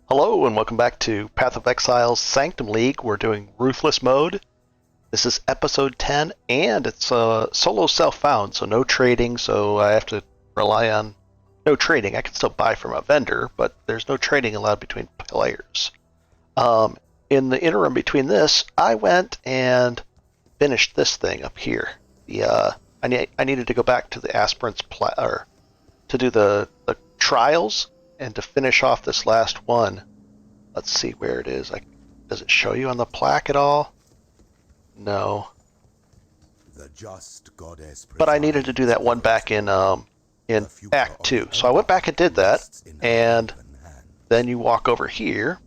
Hello and welcome back to Path of Exile's Sanctum League. We're doing Ruthless Mode. This is episode 10 and it's solo self-found, so no trading, so I have to rely on no trading. I can still buy from a vendor, but there's no trading allowed between players. In the interim between this, I went and finished this thing up here. I needed to go back to the aspirants to do the trials and to finish off this last one. Let's see where it is. Does it show you on the plaque at all? No. The just goddess but I needed to do that one back in Act 2. So I went back and did that, and then you walk over here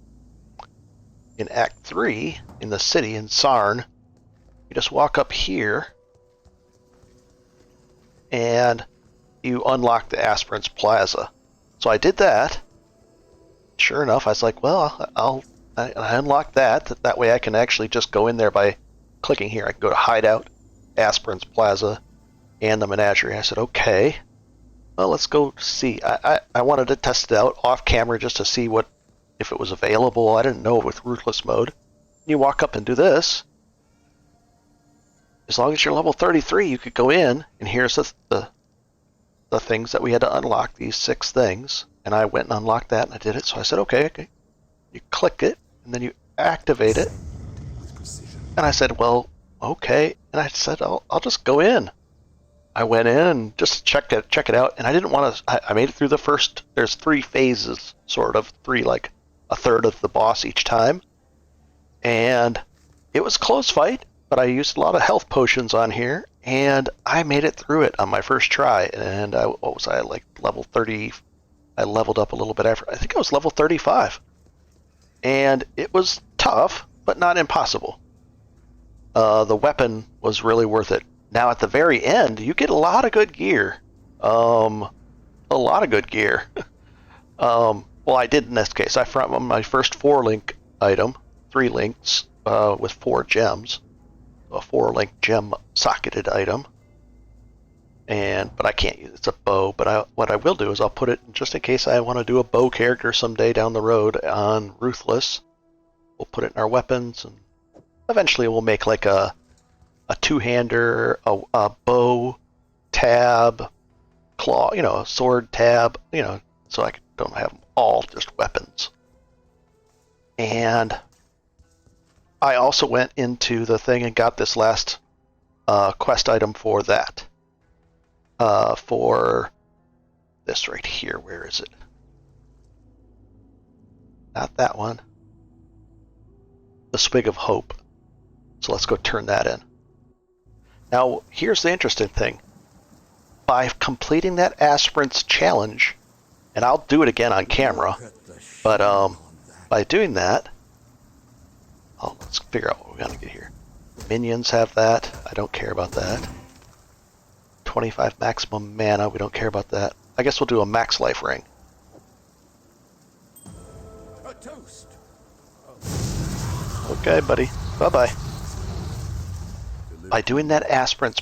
in Act 3 in the city in Sarn. You just walk up here and you unlock the Aspirants Plaza. So I did that. Sure enough, I was like, well, I unlocked that. That way I can actually just go in there by clicking here. I can go to Hideout, Aspirants Plaza, and the Menagerie. I said, okay, well, let's go see. I wanted to test it out off camera just to see if it was available. I didn't know with Ruthless Mode. You walk up and do this. As long as you're level 33, you could go in, and here's the things that we had to unlock, these 6 things. And I went and unlocked that, and I did it. So I said, okay. You click it, and then you activate it. And I said, well, okay. And I said, I'll just go in. I went in and just check it out. And I didn't want to. I made it through the first. There's 3 phases, sort of 3, like a third of the boss each time. And it was a close fight, but I used a lot of health potions on here, and I made it through it on my first try. And what was I, like level 30? I leveled up a little bit after. I think I was level 35. And it was tough, but not impossible. The weapon was really worth it. Now at the very end, you get a lot of good gear. A lot of good gear. Well, I did in this case. I found my first 4-link item, 3 links with 4 gems. A 4-link gem socketed item. But I can't use it. It's a bow. But what I will do is I'll put it just in case I want to do a bow character someday down the road on Ruthless. We'll put it in our weapons, and eventually we'll make like a 2-hander, a bow tab, claw, a sword tab, so I don't have them all just weapons. And I also went into the thing and got this last quest item for that. For this right here. Where is it? Not that one. The Swig of Hope. So let's go turn that in. Now, here's the interesting thing. By completing that Aspirants Challenge, and I'll do it again on camera, but by doing that, let's figure out what we gotta get here. Minions have that. I don't care about that. 25 maximum mana. We don't care about that. I guess we'll do a max life ring. A toast. Okay, buddy. Bye-bye. By doing that Aspirants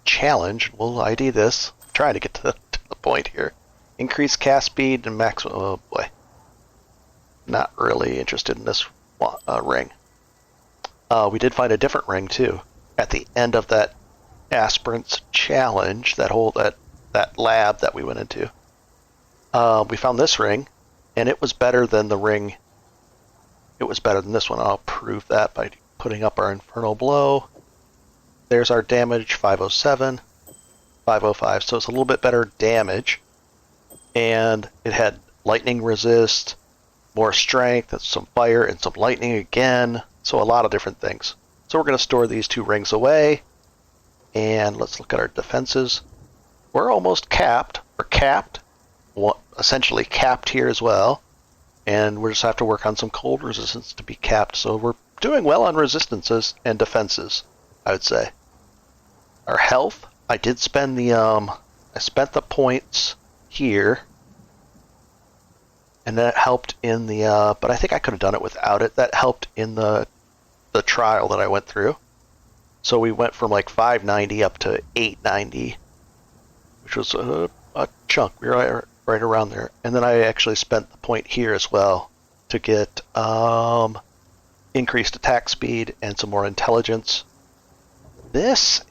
challenge, we'll ID this. Trying to get to the point here. Increase cast speed and maximum. Oh boy. Not really interested in this ring. We did find a different ring too. At the end of that Aspirants challenge, that lab that we went into, we found this ring, and it was better than the ring. It was better than this one. I'll prove that by putting up our Infernal Blow. There's our damage, 507, 505, so it's a little bit better damage. And it had lightning resist, more strength, and some fire, and some lightning again, so a lot of different things. So we're going to store these 2 rings away. And let's look at our defenses. We're almost capped. We're capped. Essentially capped here as well. And we just have to work on some cold resistance to be capped. So we're doing well on resistances and defenses, I would say. Our health, I did spend I spent the points here. And that helped in but I think I could have done it without it. That helped in the trial that I went through. So we went from like 590 up to 890, which was a chunk. We were right around there. And then I actually spent the point here as well to get increased attack speed and some more intelligence. This,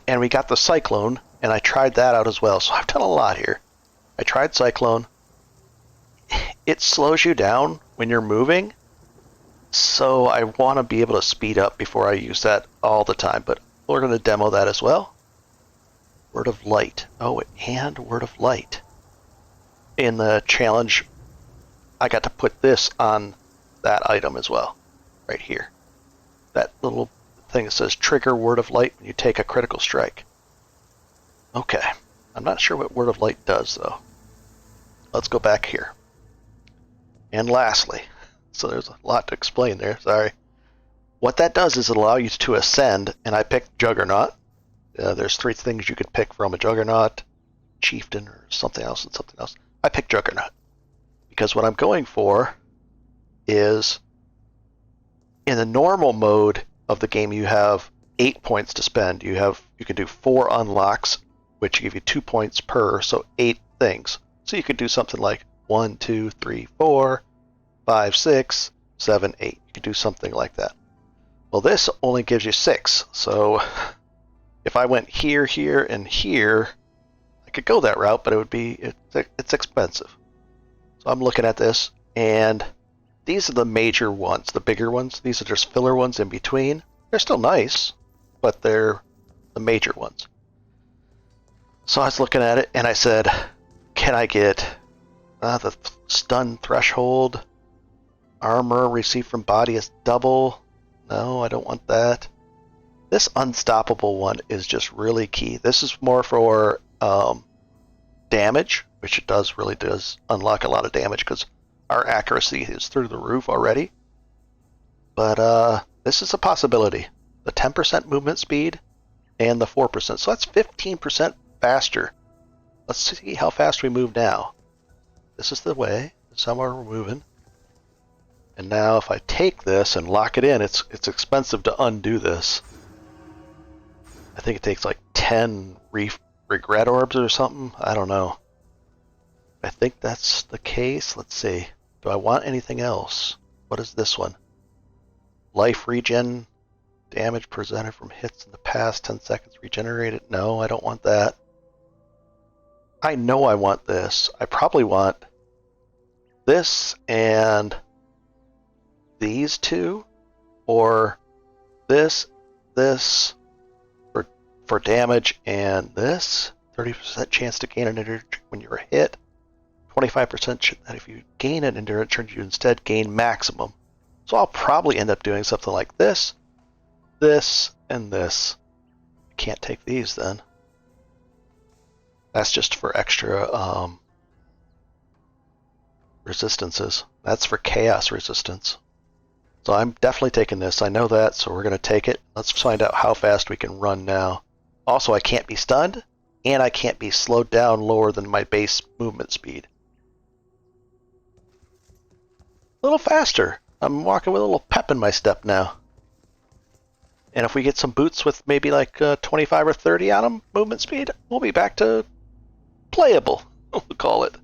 and we got the Cyclone, and I tried that out as well. So I've done a lot here. I tried Cyclone. It slows you down when you're moving, so I want to be able to speed up before I use that all the time, but we're going to demo that as well. Word of Light. Oh, and Word of Light. In the challenge, I got to put this on that item as well, right here. That little thing that says trigger Word of Light when you take a critical strike. Okay, I'm not sure what Word of Light does though. Let's go back here. And lastly, so there's a lot to explain there, sorry. What that does is it allows you to ascend, and I picked Juggernaut. There's 3 things you could pick from: a Juggernaut, Chieftain, or something else and something else. I picked Juggernaut because what I'm going for is, in the normal mode of the game, you have 8 points to spend. You can do 4 unlocks, which give you 2 points per, so 8 things. So you could do something like 1, 2, 3, 4, 5, 6, 7, 8. You could do something like that. Well, this only gives you 6, so if I went here, here, and here, I could go that route, but it's expensive. So I'm looking at this, and these are the major ones, the bigger ones. These are just filler ones in between. They're still nice, but they're the major ones. So I was looking at it, and I said, can I get the stun threshold, armor received from body is double? No, I don't want that. This unstoppable one is just really key. This is more for damage, which it really does unlock a lot of damage because our accuracy is through the roof already. But this is a possibility. The 10% movement speed and the 4%. So that's 15% faster. Let's see how fast we move now. This is the way. Somewhere we're moving. And now if I take this and lock it in, it's expensive to undo this. I think it takes like 10 regret orbs or something. I don't know. I think that's the case. Let's see. Do I want anything else? What is this one? Life regen. Damage presented from hits in the past 10 seconds regenerated. No, I don't want that. I know I want this. I probably want this and these two, or this for damage, and this 30% chance to gain an endurance when you're hit, 25% that if you gain an endurance turn, you instead gain maximum. So I'll probably end up doing something like this, and this. I can't take these then. That's just for extra resistances. That's for chaos resistance. So I'm definitely taking this. I know that, so we're going to take it. Let's find out how fast we can run now. Also, I can't be stunned, and I can't be slowed down lower than my base movement speed. A little faster. I'm walking with a little pep in my step now. And if we get some boots with maybe like 25 or 30 on them, movement speed, we'll be back to playable, we'll call it.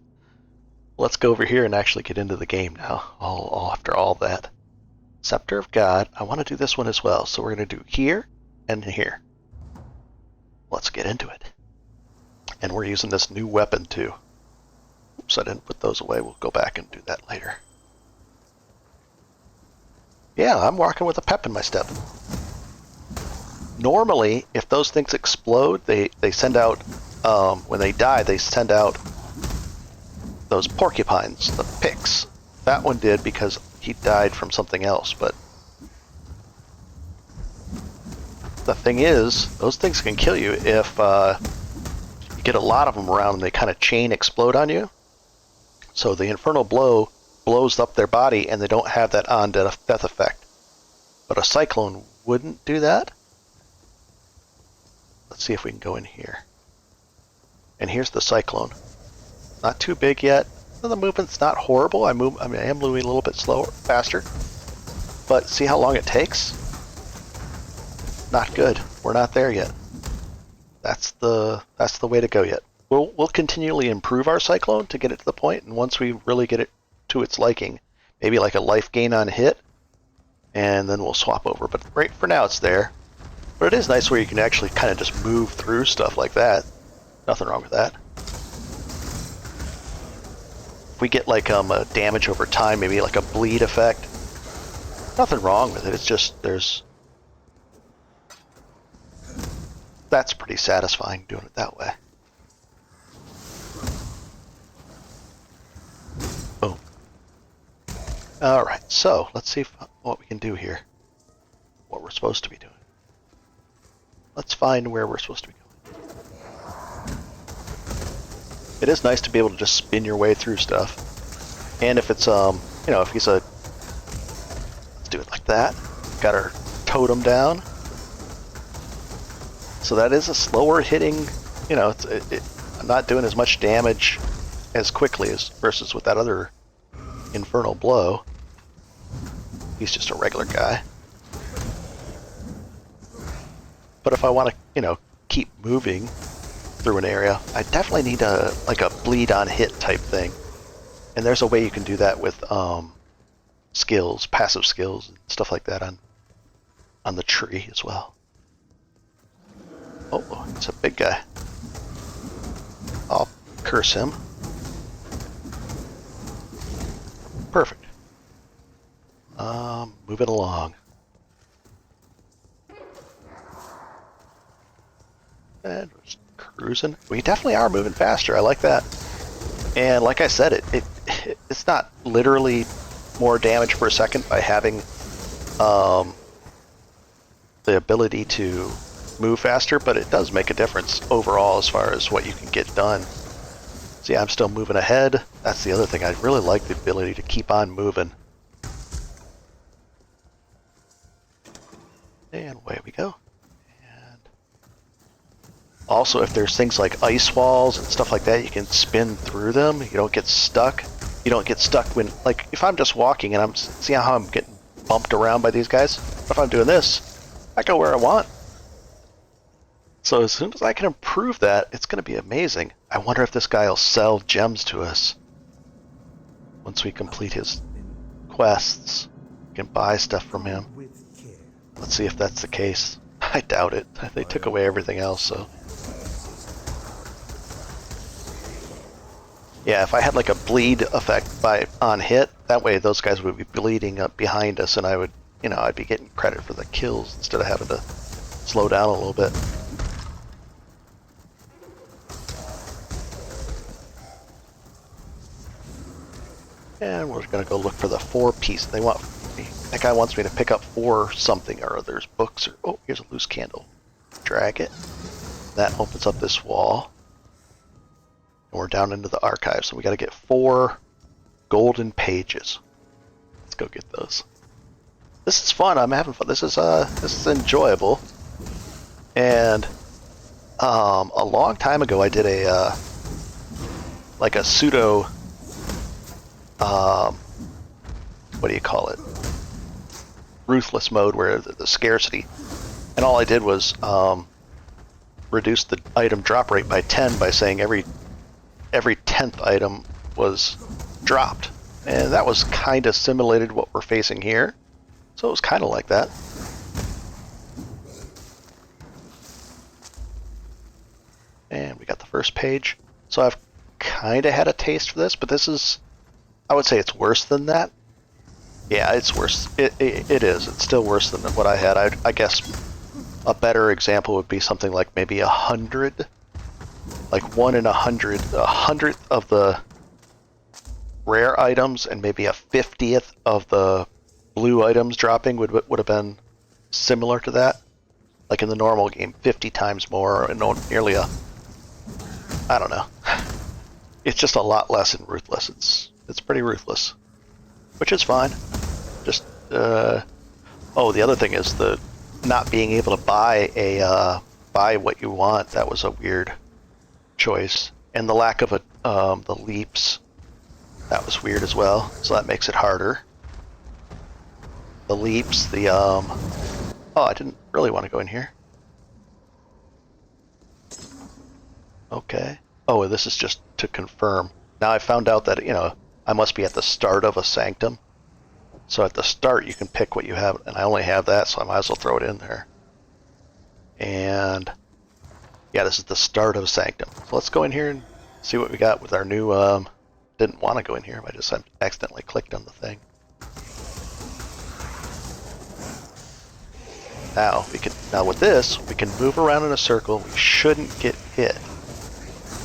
Let's go over here and actually get into the game now, all after all that. Scepter of God, I want to do this one as well, so we're going to do here and here. Let's get into it. And we're using this new weapon too. Oops, I didn't put those away. We'll go back and do that later. Yeah, I'm walking with a pep in my step. Normally, if those things explode, they send out, when they die, they send out those porcupines, the picks. That one did because he died from something else, but the thing is, those things can kill you if you get a lot of them around and they kind of chain explode on you. So the Infernal Blow blows up their body and they don't have that on-death effect. But a Cyclone wouldn't do that. Let's see if we can go in here. And here's the Cyclone. Not too big yet. The movement's not horrible. I am moving a little bit faster. But see how long it takes? Not good. We're not there yet. That's the way to go yet. we'll continually improve our Cyclone to get it to the point, and once we really get it to its liking, maybe like a life gain on hit, and then we'll swap over. But right for now, it's there. But it is nice where you can actually kind of just move through stuff like that. Nothing wrong with that. If we get like a damage over time, maybe like a bleed effect, nothing wrong with it. It's just that's pretty satisfying doing it that way. Boom. Alright, so let's see what we can do here. What we're supposed to be doing. Let's find where we're supposed to be going. It is nice to be able to just spin your way through stuff. And if it's, you know, if he's a... Let's do it like that. Got our totem down. So that is a slower hitting, you know, I'm not doing as much damage as quickly as versus with that other infernal blow. He's just a regular guy. But if I want to, you know, keep moving through an area, I definitely need like a bleed on hit type thing. And there's a way you can do that with skills, passive skills, and stuff like that on the tree as well. Oh, it's a big guy. I'll curse him. Perfect. Move it along. And we're just cruising. We definitely are moving faster. I like that. And like I said, it's not literally more damage per second by having the ability to move faster, but it does make a difference overall as far as what you can get done. See, I'm still moving ahead. That's the other thing. I really like the ability to keep on moving. And away we go. And also, if there's things like ice walls and stuff like that, you can spin through them. You don't get stuck. You don't get stuck when, like, if I'm just walking and I'm seeing how I'm getting bumped around by these guys. If I'm doing this, I go where I want. So as soon as I can improve that, it's going to be amazing. I wonder if this guy will sell gems to us once we complete his quests. We can buy stuff from him. Let's see if that's the case. I doubt it. They took away everything else, so. Yeah, if I had like a bleed effect on hit, that way those guys would be bleeding up behind us, and I would, you know, I'd be getting credit for the kills instead of having to slow down a little bit. And we're gonna go look for the 4-piece. They want me. That guy wants me to pick up 4 something or others, books or oh, here's a loose candle. Drag it. That opens up this wall. And we're down into the archive, so we gotta get 4 golden pages. Let's go get those. This is fun. I'm having fun. This is enjoyable. And a long time ago, I did a like a pseudo. What do you call it? Ruthless mode, where the scarcity, and all I did was reduce the item drop rate by 10 by saying every 10th item was dropped, and that was kind of simulated what we're facing here, so it was kind of like that. And we got the first page, so I've kind of had a taste for this, but this is, I would say it's worse than that. Yeah, it's worse. It is. It's still worse than what I had. I guess a better example would be something like maybe 100, like 1 in 100, 100th of the rare items, and maybe a 50th of the blue items dropping would have been similar to that. Like in the normal game, 50 times more, and nearly a, I don't know. It's just a lot less in Ruthless. It's pretty ruthless, which is fine. Just oh, the other thing is the not being able to buy what you want. That was a weird choice, and the lack of the leaps, that was weird as well. So that makes it harder. The leaps, the oh, I didn't really want to go in here. Okay, Oh, this is just to confirm. Now I found out that, I must be at the start of a sanctum. So at the start you can pick what you have, and I only have that, so I might as well throw it in there. And yeah, this is the start of sanctum. So let's go in here and see what we got with our new, didn't want to go in here, I just accidentally clicked on the thing. Now with this, we can move around in a circle. We shouldn't get hit.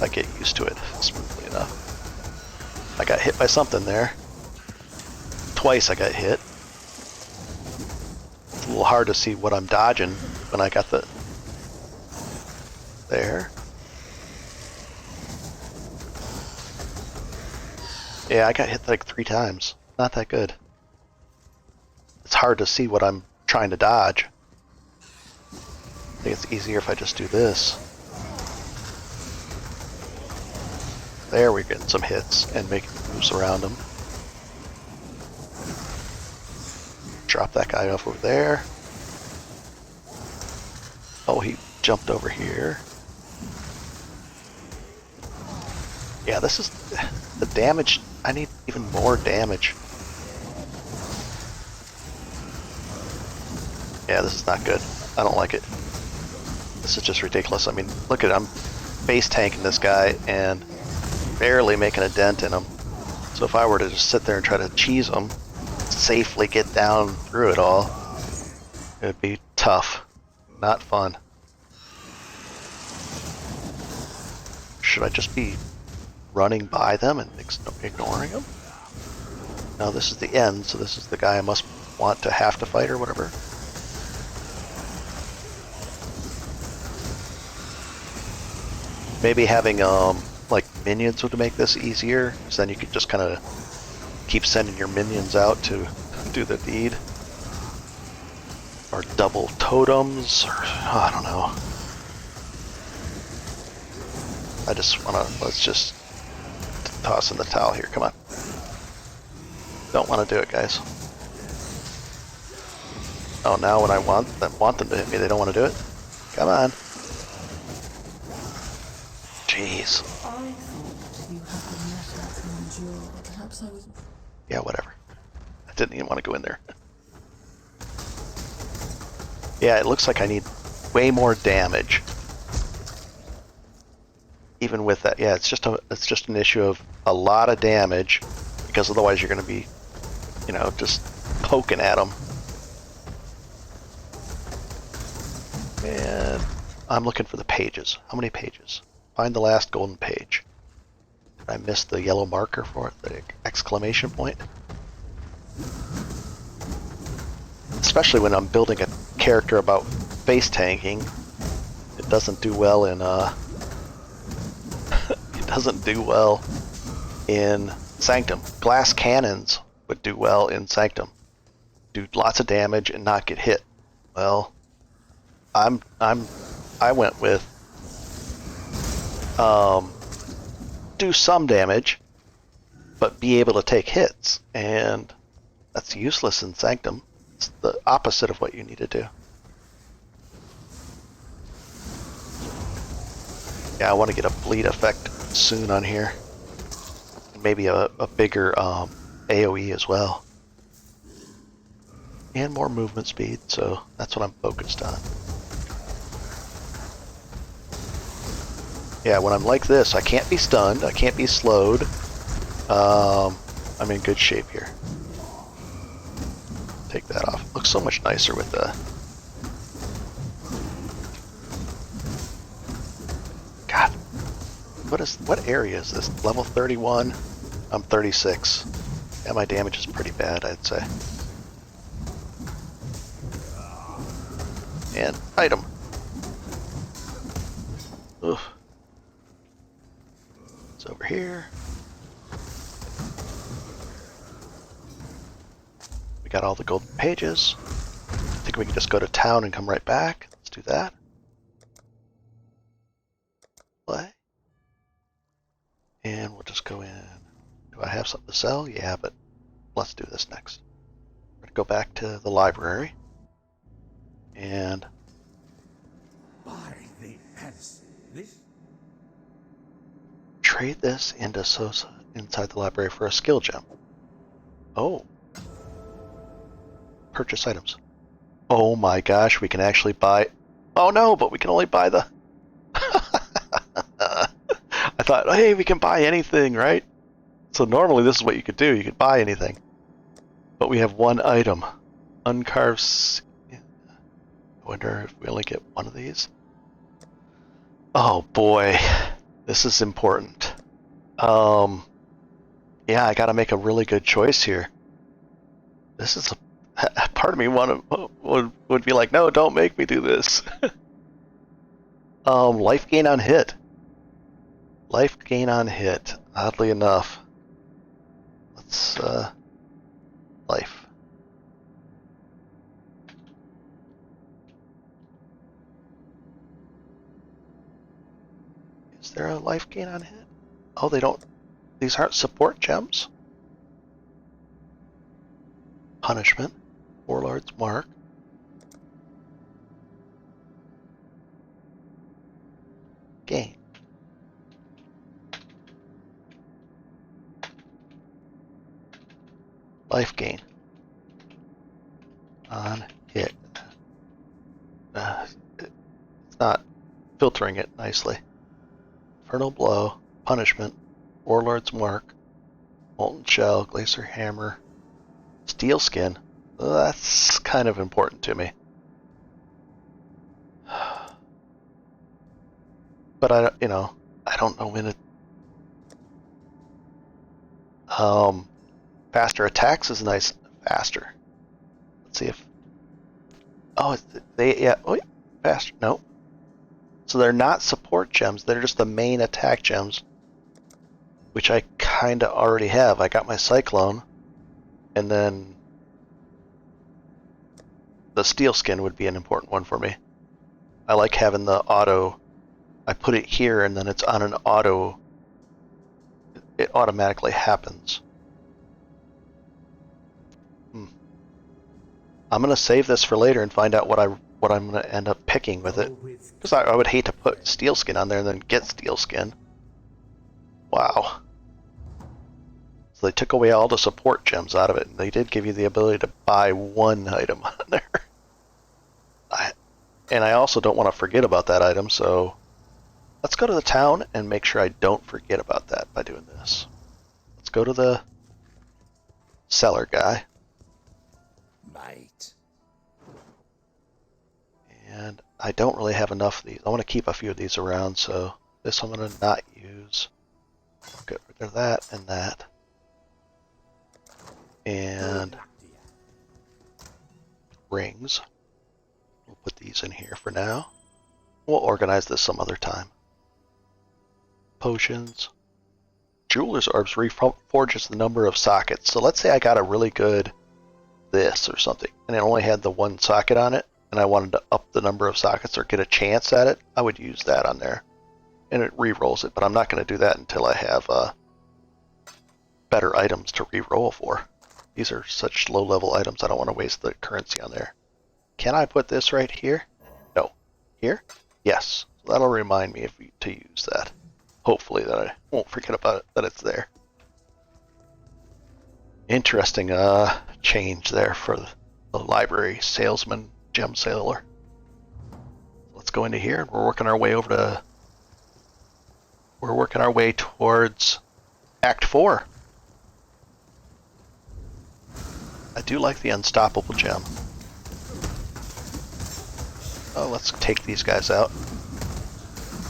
I get used to it smoothly enough. I got hit by something there. Twice I got hit. It's a little hard to see what I'm dodging when I got the... There. Yeah, I got hit like 3 times. Not that good. It's hard to see what I'm trying to dodge. I think it's easier if I just do this. There we're getting some hits and making moves around them. Drop that guy off over there. Oh, he jumped over here. Yeah, this is the damage. I need even more damage. Yeah, this is not good. I don't like it. This is just ridiculous. I mean, look at it. I'm base tanking this guy and barely making a dent in him. So if I were to just sit there and try to cheese him, safely get down through it all, it would be tough. Not fun. Should I just be running by them and ignoring them? No, this is the end, so this is the guy I must want to have to fight or whatever. Maybe having like minions would make this easier, because then you could just kind of keep sending your minions out to do the deed. Or double totems, or I don't know. I just want to, let's just toss in the towel here, come on. Don't want to do it, guys. Oh, now when I want them to hit me, they don't want to do it? Come on. Jeez. I thought you had been let out to endure. Perhaps I was... Yeah, whatever. I didn't even want to go in there. Yeah, it looks like I need way more damage. Even with that, yeah, it's just an issue of a lot of damage, because otherwise you're going to be, just poking at them. And I'm looking for the pages. How many pages? Find the last golden page. Did I miss the yellow marker for it? The exclamation point? Especially when I'm building a character about base tanking, it doesn't do well in it doesn't do well in Sanctum. Glass cannons would do well in Sanctum. Do lots of damage and not get hit. Well, I went with do some damage, but be able to take hits, and that's useless in Sanctum. It's the opposite of what you need to do. Yeah, I want to get a bleed effect soon on here. Maybe a bigger AoE as well. And more movement speed, so that's what I'm focused on. Yeah, when I'm like this, I can't be stunned, I can't be slowed. I'm in good shape here. Take that off. Looks so much nicer with the... God. What area is this? Level 31? I'm 36. Yeah, my damage is pretty bad, I'd say. And item. Ugh. It's over here. We got all the golden pages. I think we can just go to town and come right back. Let's do that. Play. And we'll just go in. Do I have something to sell? Yeah, but let's do this next. We're going to go back to the library. And By the heads, this trade this into Sosa inside the library for a skill gem. Oh. Purchase items. Oh my gosh, we can actually buy... Oh no, but we can only buy the... I thought, hey, we can buy anything, right? So normally this is what you could do. You could buy anything. But we have one item. Uncarved... I wonder if we only get one of these. Oh boy. This is important. Yeah, I gotta make a really good choice here. This is a... Part of me would be like, no, don't make me do this. Life gain on hit. Life gain on hit. Oddly enough. Let's, life. Is there a life gain on hit? Oh, they don't... These aren't support gems? Punishment. Warlord's Mark. Gain. Life gain. On hit. It's not filtering it nicely. Infernal Blow. Punishment. Warlord's Mark. Molten Shell. Glacier Hammer. Steel Skin. That's kind of important to me. But I don't know when it... Faster attacks is nice. Faster. Let's see if... Oh, yeah. Oh, yeah. Faster. No. So they're not support gems. They're just the main attack gems. Which I kind of already have. I got my Cyclone. And then... The Steel Skin would be an important one for me. I like having the auto... I put it here and then it's on an auto... It automatically happens. I'm going to save this for later and find out what I'm going to end up picking with it. Because I would hate to put Steel Skin on there and then get Steel Skin. Wow. So they took away all the support gems out of it. And they did give you the ability to buy one item on there. And I also don't want to forget about that item, so let's go to the town and make sure I don't forget about that by doing this. Let's go to the seller guy. Might. And I don't really have enough of these. I want to keep a few of these around, so this I'm going to not use. Get rid of that and that. And rings. We'll put these in here for now. We'll organize this some other time. Potions. Jeweler's Orbs reforges the number of sockets. So let's say I got a really good this or something, and it only had the one socket on it, and I wanted to up the number of sockets or get a chance at it, I would use that on there. And it re-rolls it, but I'm not going to do that until I have better items to re-roll for. These are such low-level items, I don't want to waste the currency on there. Can I put this right here? No. Here? Yes. So that'll remind me to use that. Hopefully that I won't forget about it, that it's there. Interesting change there for the library salesman, gem sailor. Let's go into here, and we're working our way over to... We're working our way towards Act 4. I do like the unstoppable gem. Oh, let's take these guys out.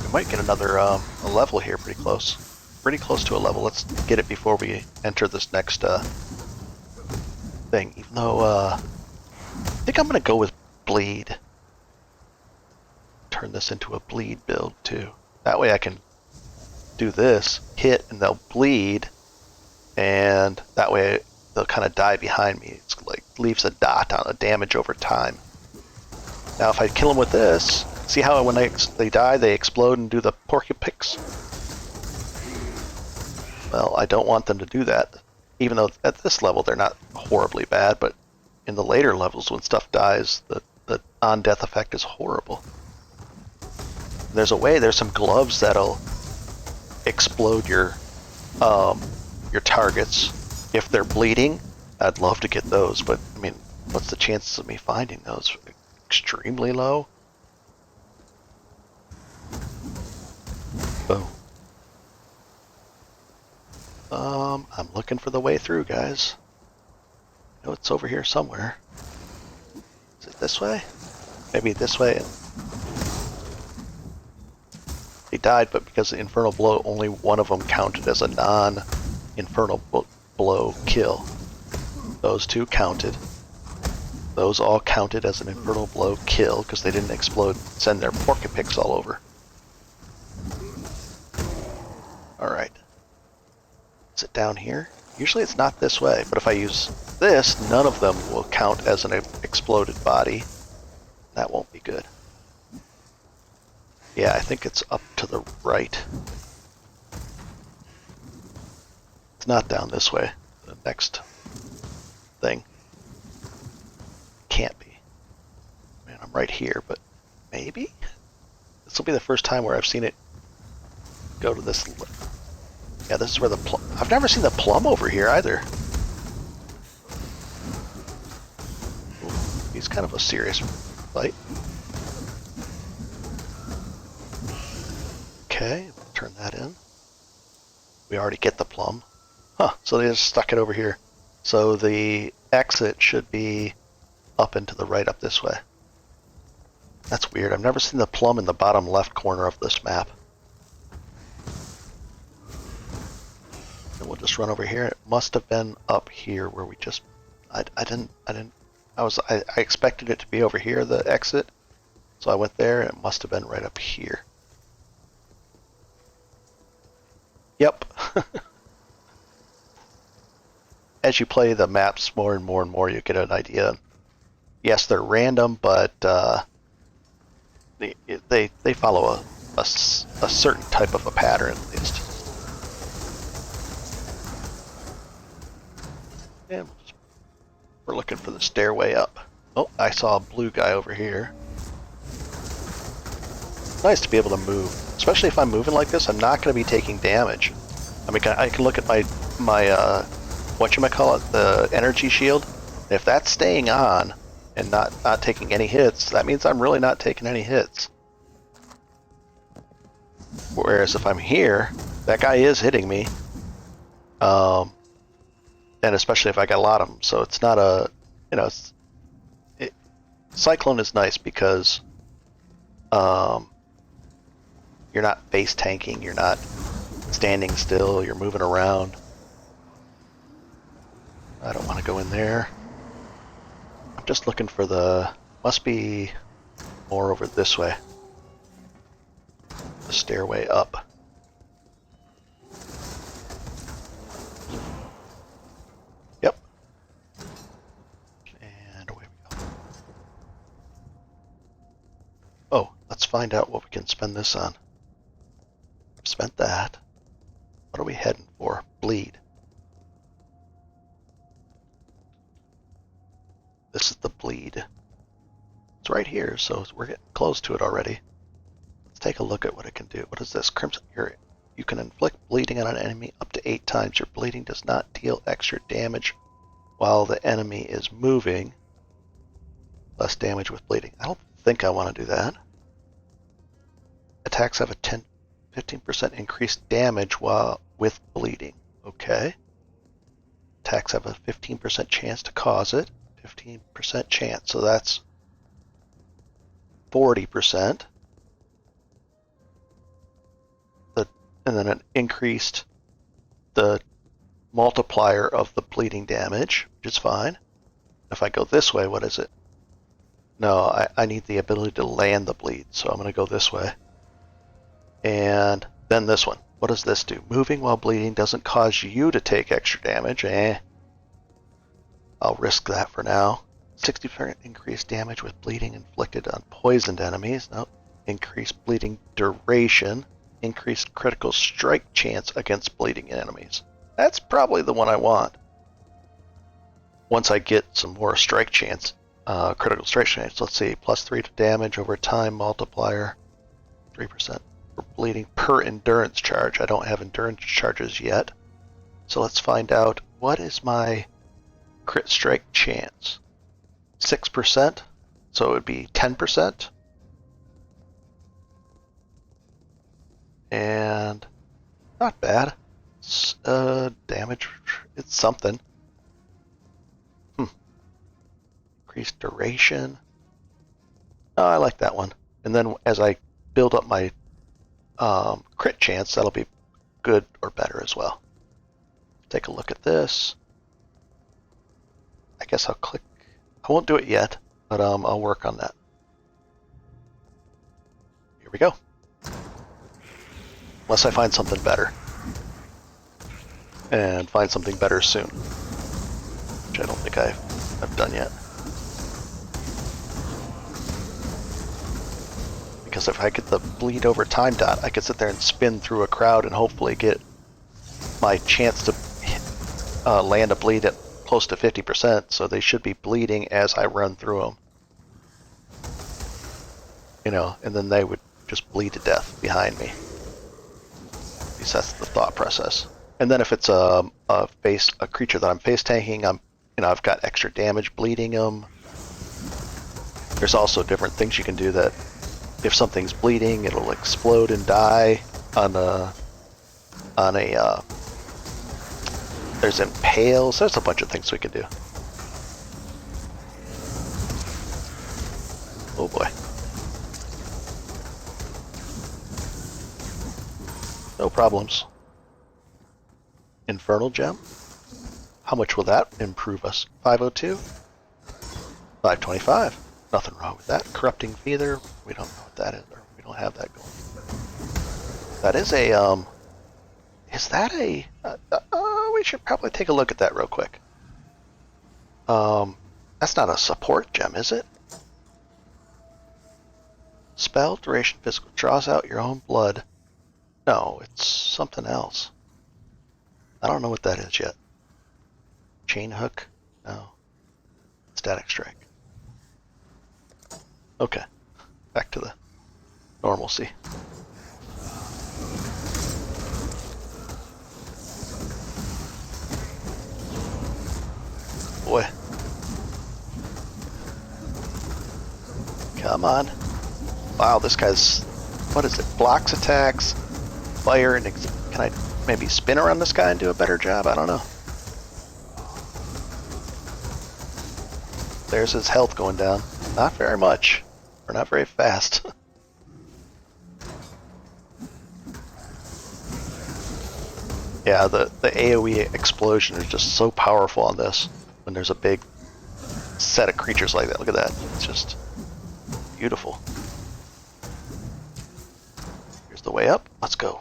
We might get another a level here pretty close. Pretty close to a level. Let's get it before we enter this next thing. Even though I think I'm going to go with bleed. Turn this into a bleed build too. That way I can do this, hit, and they'll bleed, and that way they'll kind of die behind me. It's like leaves a dot on a damage over time. Now if I kill them with this, see how when they die they explode and do the porcupix? Well, I don't want them to do that. Even though at this level they're not horribly bad, but in the later levels when stuff dies, the on-death effect is horrible. There's some gloves that'll explode your targets. If they're bleeding, I'd love to get those, but I mean, what's the chances of me finding those? Extremely low. Boom. I'm looking for the way through, guys. I know it's over here somewhere. Is it this way? Maybe this way. They died, but because of the Infernal Blow, only one of them counted as a non-Infernal Blow kill. Those two counted. Those all counted as an Infernal Blow kill because they didn't explode, send their porcupix all over. Alright. Is it down here? Usually it's not this way, but if I use this, none of them will count as an exploded body. That won't be good. Yeah, I think it's up to the right. It's not down this way. The next thing. Can't be. Man, I'm right here, but maybe? This will be the first time where I've seen it go to this. Yeah, this is where the plum. I've never seen the plum over here either. Ooh, he's kind of a serious fight. Okay, we'll turn that in. We already get the plum. Huh, so they just stuck it over here. So the exit should be up and to the right up this way. That's weird. I've never seen the plum in the bottom left corner of this map. And we'll just run over here. It must have been up here where we just... I expected it to be over here, the exit. So I went there and it must have been right up here. Yep. As you play the maps more and more and more, you get an idea. Yes, they're random, but they follow a certain type of a pattern at least. And we're looking for the stairway up. Oh, I saw a blue guy over here. Nice to be able to move, especially if I'm moving like this. I'm not going to be taking damage. I mean, I can look at my whatchamacallit, the energy shield. And if that's staying on and not taking any hits, that means I'm really not taking any hits. Whereas if I'm here, that guy is hitting me. And especially if I got a lot of them. So it's not a, you know, Cyclone is nice because you're not base tanking, you're not standing still, you're moving around. I don't want to go in there. I'm just looking for the... must be more over this way. The stairway up. Yep. And away we go. Oh, let's find out what we can spend this on. Spent that. What are we heading for? Bleed. This is the bleed. It's right here, so we're getting close to it already. Let's take a look at what it can do. What is this? Crimson. You can inflict bleeding on an enemy up to 8 times. Your bleeding does not deal extra damage while the enemy is moving. Less damage with bleeding. I don't think I want to do that. Attacks have a 15% increased damage with bleeding. Okay. Attacks have a 15% chance to cause it. 15% chance, so that's 40%. And then it increased the multiplier of the bleeding damage, which is fine. If I go this way, what is it? No, I need the ability to land the bleed, so I'm going to go this way. And then this one. What does this do? Moving while bleeding doesn't cause you to take extra damage. I'll risk that for now. 60% increased damage with bleeding inflicted on poisoned enemies. Nope. Increased bleeding duration. Increased critical strike chance against bleeding enemies. That's probably the one I want. Once I get some more strike chance, critical strike chance. Let's see, +3 to damage over time multiplier, 3%. for bleeding per endurance charge. I don't have endurance charges yet. So let's find out, what is my crit strike chance? 6%, so it would be 10%. And not bad. It's, damage, it's something. Increased duration. Oh, I like that one. And then as I build up my crit chance, that'll be good or better as well. Take a look at this. I guess I'll click. I won't do it yet, but I'll work on that. Here we go. Unless I find something better. And find something better soon. Which I don't think I've done yet. Because if I get the bleed over time dot, I could sit there and spin through a crowd and hopefully get my chance to land a bleed at close to 50%, so they should be bleeding as I run through them. You know, and then they would just bleed to death behind me. At least that's the thought process. And then if it's a creature that I'm face tanking, I've got extra damage bleeding them. There's also different things you can do that if something's bleeding, it'll explode and die on a there's impales. There's a bunch of things we can do. Oh boy. No problems. Infernal Gem. How much will that improve us? 502? 525. Nothing wrong with that. Corrupting Feather. We don't know what that is, or we don't have that going. That is a, is that a, we should probably take a look at that real quick. That's not a support gem, is it? Spell, duration, physical, draws out your own blood. No, it's something else. I don't know what that is yet. Chain hook? No. Static strike. Okay. Back to the normalcy. Boy. Come on. Wow, this guy's... What is it? Blocks attacks, fire, and... Can I maybe spin around this guy and do a better job? I don't know. There's his health going down. Not very much. Or not very fast. Yeah, the AoE explosion is just so powerful on this when there's a big set of creatures like that. Look at that. It's just beautiful. Here's the way up. Let's go.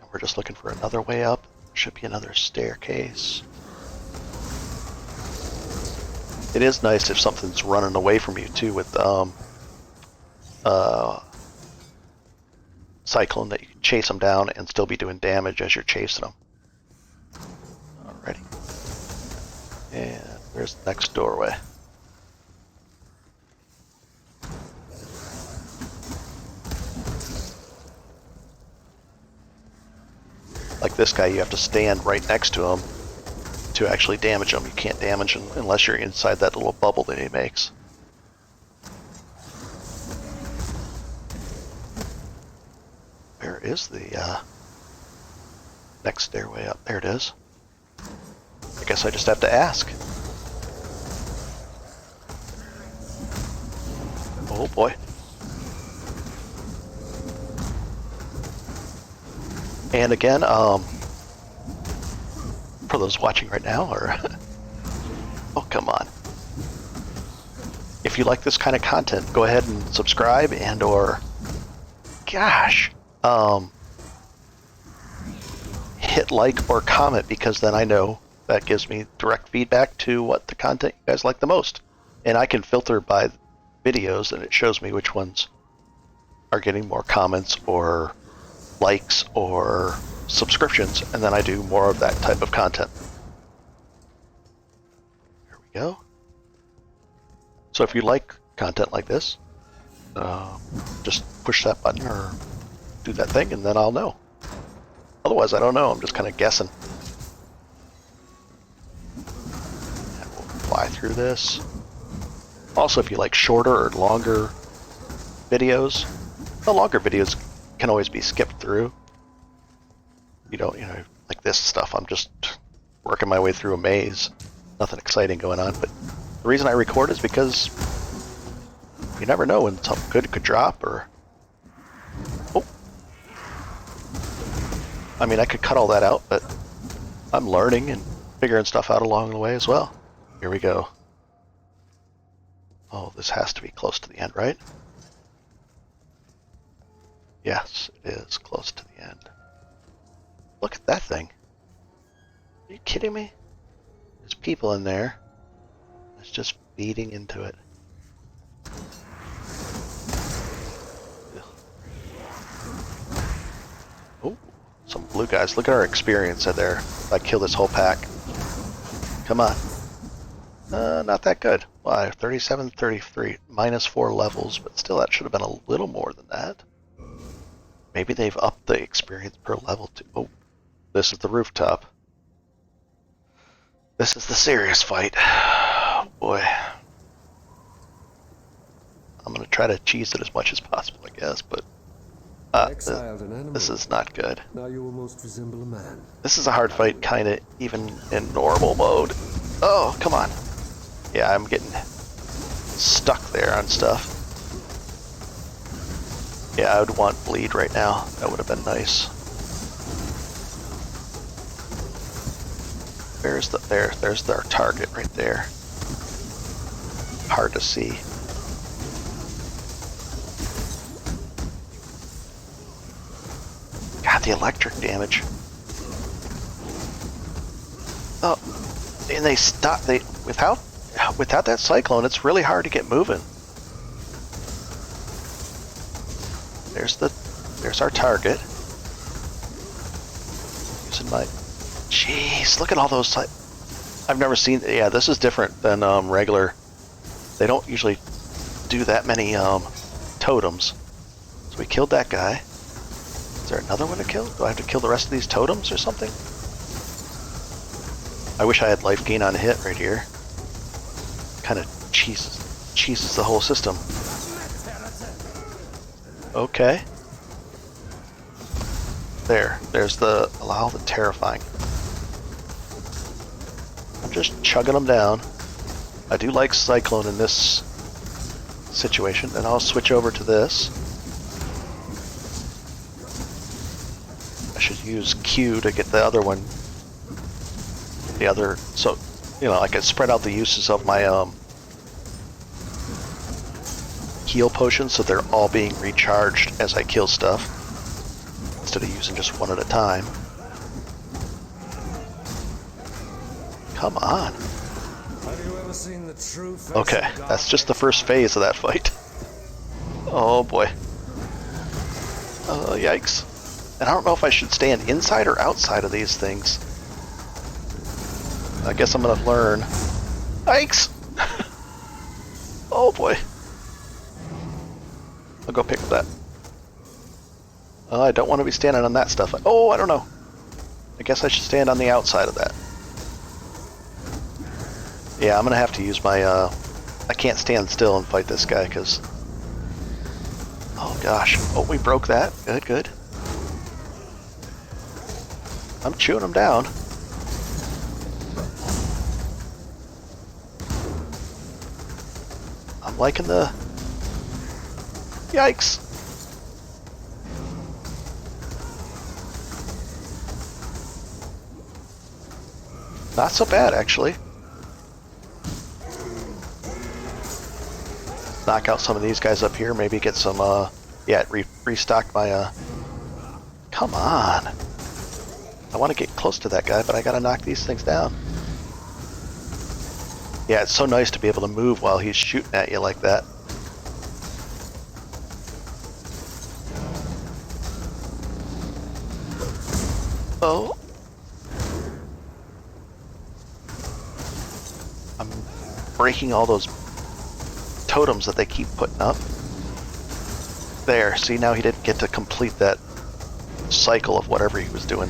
And we're just looking for another way up. Should be another staircase. It is nice if something's running away from you too with Cyclone, that you can chase them down and still be doing damage as you're chasing them. Alrighty. And there's the next doorway. Like this guy, you have to stand right next to him to actually damage him. You can't damage him unless you're inside that little bubble that he makes. Where is the next stairway up? There it is. I guess I just have to ask. Oh boy. And again, for those watching right now, or oh come on. If you like this kind of content, go ahead and subscribe and or gosh, hit like or comment, because then I know that gives me direct feedback to what the content you guys like the most. And I can filter by videos and it shows me which ones are getting more comments or likes or subscriptions, and then I do more of that type of content. Here we go. So if you like content like this, just push that button or do that thing, and then I'll know. Otherwise, I don't know. I'm just kind of guessing. And we'll fly through this. Also, if you like shorter or longer videos, the longer videos can always be skipped through. You don't, like this stuff, I'm just working my way through a maze. Nothing exciting going on, but the reason I record is because you never know when something good could drop, or... Oh! I mean, I could cut all that out, but I'm learning and figuring stuff out along the way as well. Here we go. Oh, this has to be close to the end, right? Yes, it is close to the end. Look at that thing. Are you kidding me? There's people in there. It's just feeding into it. Oh, some blue guys. Look at our experience in there. If I kill this whole pack. Come on. Not that good. Why? 37, 33. Minus 4 levels, but still that should have been a little more than that. Maybe they've upped the experience per level too. Oh, this is the rooftop. This is the serious fight. Oh, boy. I'm going to try to cheese it as much as possible, I guess, but this is not good. Now you almost resemble a man. This is a hard fight, kind of, even in normal mode. Oh, come on. Yeah, I'm getting stuck there on stuff. Yeah, I would want bleed right now. That would have been nice. There's their target right there. Hard to see. God, the electric damage. Oh, and they stop. Without that cyclone, it's really hard to get moving. There's our target. Using my... Jeez, look at all those... I've never seen... Yeah, this is different than regular... They don't usually do that many totems. So we killed that guy. Is there another one to kill? Do I have to kill the rest of these totems or something? I wish I had life gain on hit right here. Kind of cheeses the whole system. Okay. There's the allow the terrifying. I'm just chugging them down. I do like Cyclone in this situation, and I'll switch over to this. I should use Q to get the other one. So, I can spread out the uses of my heal potions so they're all being recharged as I kill stuff, instead of using just one at a time. Come on. Have you ever seen the true face Okay, of that's just the first phase of that fight. Oh boy. Yikes. And I don't know if I should stand inside or outside of these things. I guess I'm gonna learn. Yikes! Oh boy. I'll go pick that. I don't want to be standing on that stuff. Oh, I don't know. I guess I should stand on the outside of that. Yeah, I'm gonna have to use my, I can't stand still and fight this guy, because... Oh gosh. Oh, we broke that. Good, good. I'm chewing him down. I'm liking the... Yikes! Not so bad, actually. Knock out some of these guys up here, maybe get some, yeah, restock my, Come on! I want to get close to that guy, but I gotta knock these things down. Yeah, it's so nice to be able to move while he's shooting at you like that. Oh. I'm breaking all those totems that they keep putting up. There, see, now he didn't get to complete that cycle of whatever he was doing.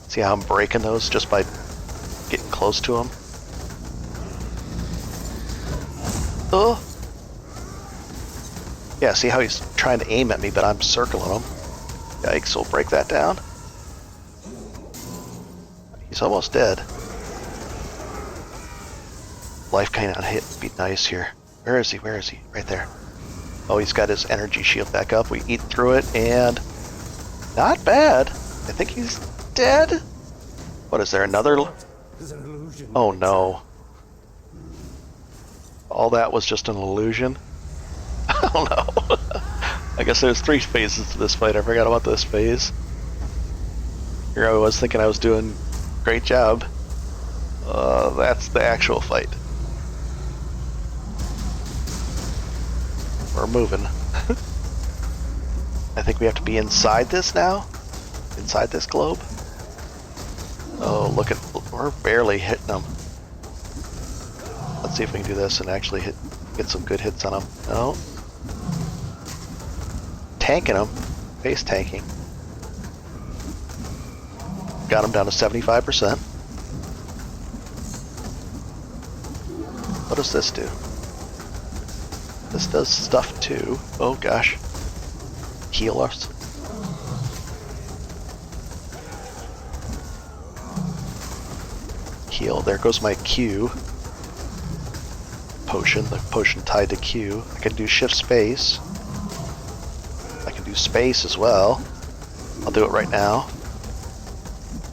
See how I'm breaking those just by getting close to him? Oh! Yeah, see how he's trying to aim at me, but I'm circling him. Yikes, we'll break that down. He's almost dead. Life kind of hit would be nice here. Where is he? Where is he? Right there. Oh, he's got his energy shield back up. We eat through it, and not bad. I think he's dead. What is there? Another? There's an illusion. Oh no. All that was just an illusion? Oh no. I guess there's 3 phases to this fight. I forgot about this phase. Here I was thinking I was doing a great job. That's the actual fight. We're moving. I think we have to be inside this now? Inside this globe? Oh, look at... We're barely hitting them. Let's see if we can do this and actually get some good hits on them. No. Tanking them. Face tanking. Got them down to 75%. What does this do? This does stuff too. Oh gosh. Heal us. Heal. There goes my Q. Potion. The potion tied to Q. I can do shift space. I can do space as well. I'll do it right now.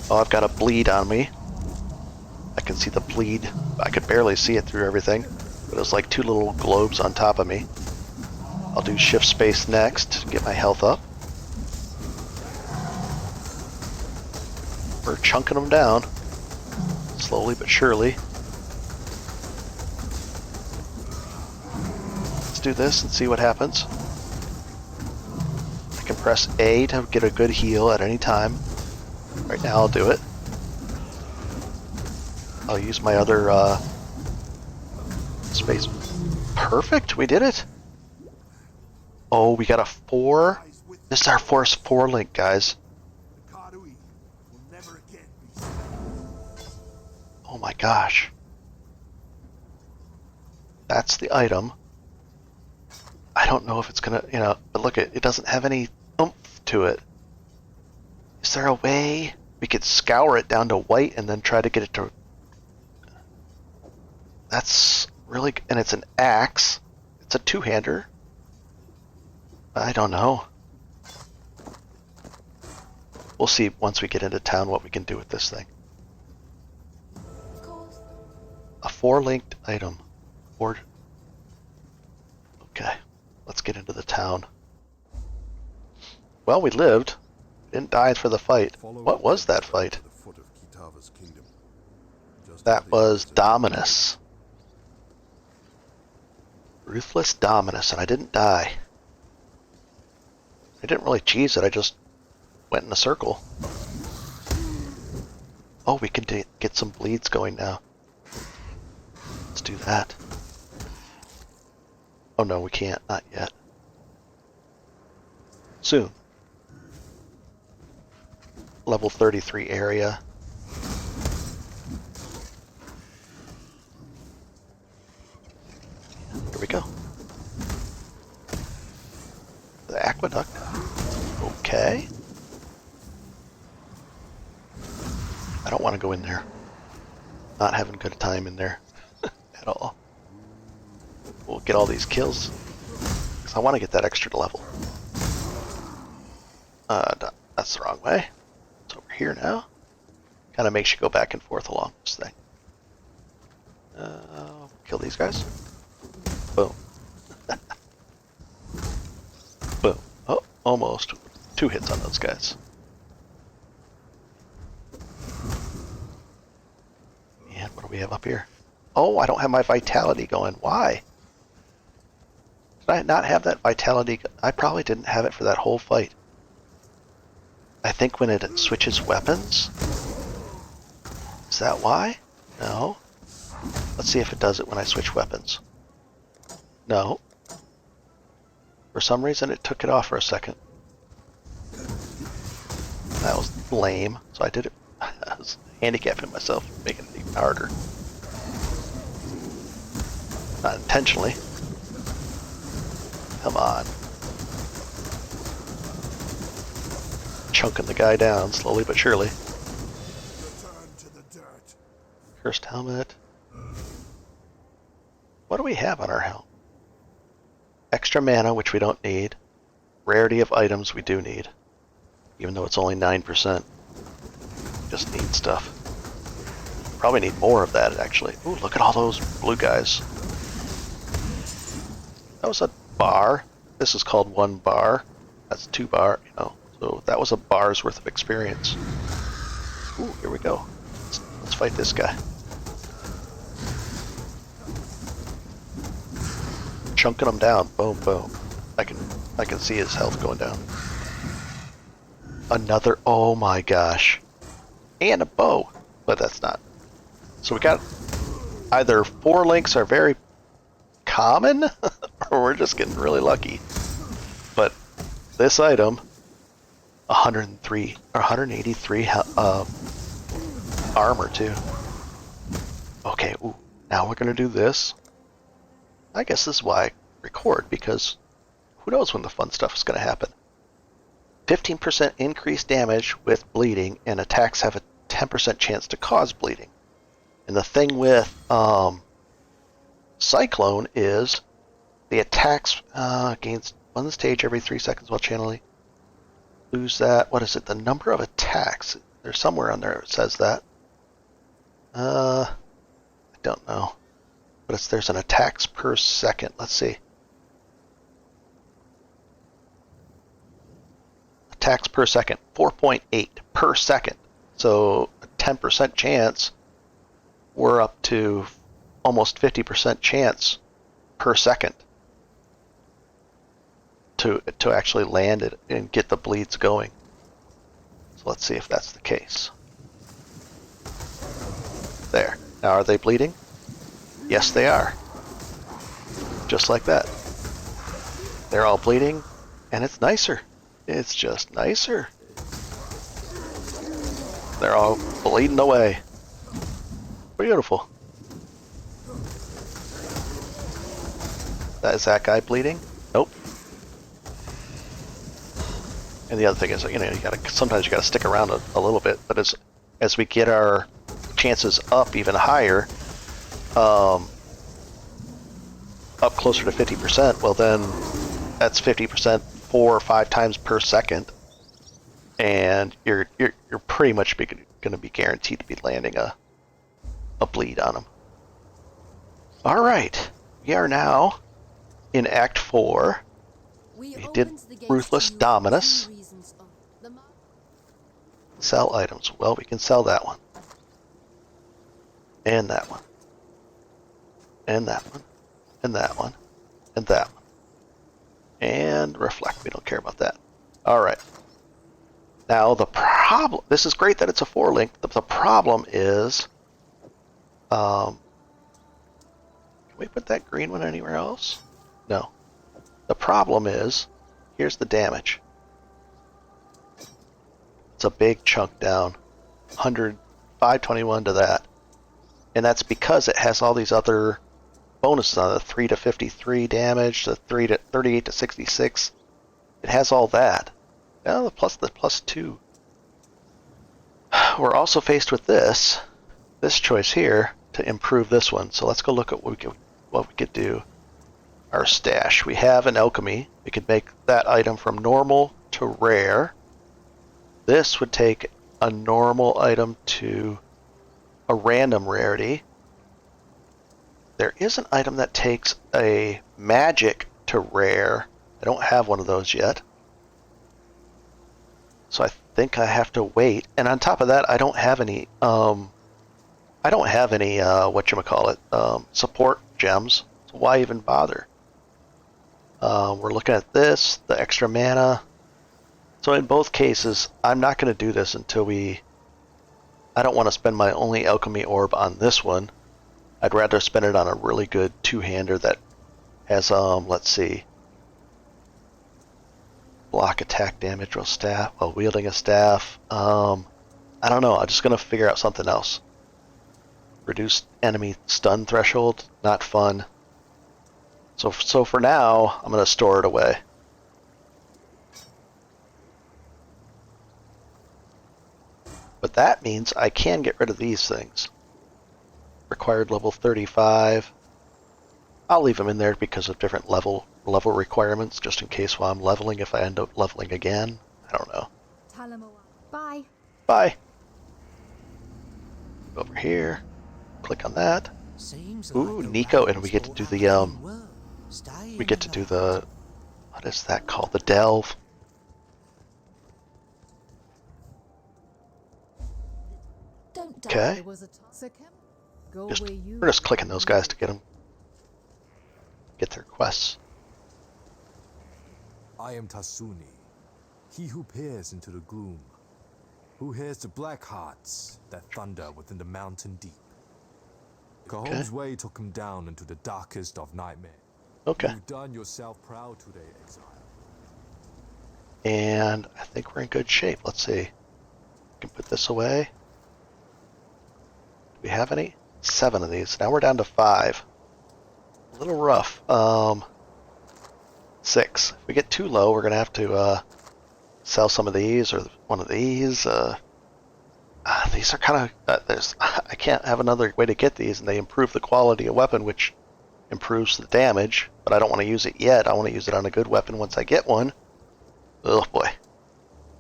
Oh, I've got a bleed on me. I can see the bleed. I could barely see it through everything. But it was like 2 little globes on top of me. I'll do shift space next to get my health up. We're chunking them down. Slowly but surely. Let's do this and see what happens. I can press A to get a good heal at any time. Right now I'll do it. I'll use my other space. Perfect, we did it. Oh, we got a 4. This is our first 4 link, guys. Oh my gosh. That's the item. I don't know if it's gonna, but look, it doesn't have any oomph to it. Is there a way we could scour it down to white and then try to get it to... That's really... And it's an axe. It's a 2-hander. I don't know. We'll see once we get into town what we can do with this thing. A 4-linked item. Okay, let's get into the town. Well, we lived. Didn't die for the fight. What was that fight? That was Dominus. Ruthless Dominus, and I didn't die. I didn't really cheese it, I just went in a circle. Oh, we can get some bleeds going now. Let's do that. Oh no, we can't, not yet. Soon. Level 33 area. Here we go. The aqueduct. Okay. I don't want to go in there. Not having a good time in there at all. We'll get all these kills because I want to get that extra level. That's the wrong way. It's over here now. Kind of makes you go back and forth along this thing. Kill these guys. Boom. Boom. Oh, almost. 2 hits on those guys. And what do we have up here? Oh, I don't have my vitality going. Why? Did I not have that vitality? I probably didn't have it for that whole fight. I think when it switches weapons? Is that why? No. Let's see if it does it when I switch weapons. No. For some reason, it took it off for a second. That was lame, so I did it. I was handicapping myself, making it even harder. Not intentionally. Come on. Chunking the guy down, slowly but surely. Return to the dirt. Cursed helmet. What do we have on our helmet? Extra mana, which we don't need. Rarity of items we do need. Even though it's only 9%. Just need stuff. Probably need more of that, actually. Ooh, look at all those blue guys. That was a bar. This is called 1 bar. That's 2 bar, you know. So that was a bar's worth of experience. Ooh, here we go. Let's fight this guy. Chunking him down. Boom, boom. I can see his health going down. Another, oh my gosh. And a bow. But that's not. So we got either 4 links are very common, or we're just getting really lucky. But this item, 103 or 183 armor too. Okay, ooh, now we're gonna do this. I guess this is why I record, because who knows when the fun stuff is gonna happen. 15% increased damage with bleeding, and attacks have a 10% chance to cause bleeding. And the thing with Cyclone is the attacks gains 1 stage every 3 seconds while channeling. Lose that. What is it? The number of attacks. There's somewhere on there it says that. I don't know. But there's an attacks per second. Let's see. Attacks per second. 4.8 per second. So a 10% chance. We're up to almost 50% chance per second to actually land it and get the bleeds going. So let's see if that's the case. There. Now are they bleeding? Yes, they are. Just like that. They're all bleeding, and it's nicer. It's just nicer. They're all bleeding away. Beautiful. Is that guy bleeding? Nope. And the other thing is, you know, sometimes you gotta stick around a little bit. But as we get our chances up even higher, up closer to 50%, well then that's 50% 4 or 5 times per second, and you're pretty much going to be guaranteed to be landing a bleed on them. All right, we are now in Act 4. We did Ruthless Dominus. Sell items. Well, we can sell that one. And that one. And that one. And that one. And that one. And reflect. We don't care about that. Alright. Now the problem... This is great that it's a 4 link. The problem is... can we put that green one anywhere else? No. The problem is... Here's the damage. It's a big chunk down. 521 to that. And that's because it has all these other bonuses on it. 3 to 53 damage, the 38 to 66. It has all that. Now the plus 2. We're also faced with this choice here to improve this one. So let's go look at what we could do. Our stash. We have an alchemy. We could make that item from normal to rare. This would take a normal item to a random rarity. There is an item that takes a magic to rare. I don't have one of those yet. So I think I have to wait. And on top of that, I don't have any support gems. So why even bother? We're looking at this, the extra mana. So in both cases, I'm not going to do this until I don't want to spend my only alchemy orb on this one. I'd rather spend it on a really good two-hander that has, let's see. block attack damage while wielding a staff. I don't know. I'm just gonna figure out something else. Reduced enemy stun threshold, not fun. So for now, I'm gonna store it away. But that means I can get rid of these things. Required level 35. I'll leave them in there because of different level requirements, just in case while I'm leveling, if I end up leveling again. I don't know. Bye. Bye. Over here. Click on that. Ooh, Nico, and we get to do the what is that called? The delve. Okay. We're just clicking those guys to get their quests. I am Tasuni, he who peers into the gloom, who hears the black hearts that thunder within the mountain deep. Cahone's way took him down into the darkest of nightmare. Okay. You've done yourself proud today, Exile. And I think we're in good shape. Let's see. We can put this away. Do we have any? 7 of these. Now we're down to 5. A little rough. 6. If we get too low, we're gonna have to sell some of these or one of these. These are kind of I can't have another way to get these, and they improve the quality of weapon, which improves the damage. But I don't want to use it yet. I want to use it on a good weapon once I get one. Oh boy.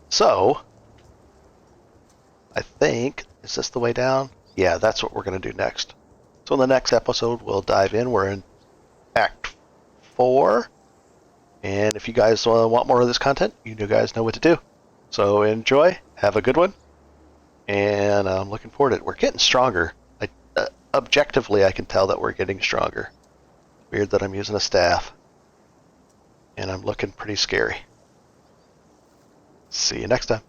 So I think, is this the way down? Yeah, that's what we're going to do next. So in the next episode, we'll dive in. We're in Act 4. And if you guys want more of this content, you guys know what to do. So enjoy. Have a good one. And I'm looking forward to it. We're getting stronger. Objectively, I can tell that we're getting stronger. Weird that I'm using a staff. And I'm looking pretty scary. See you next time.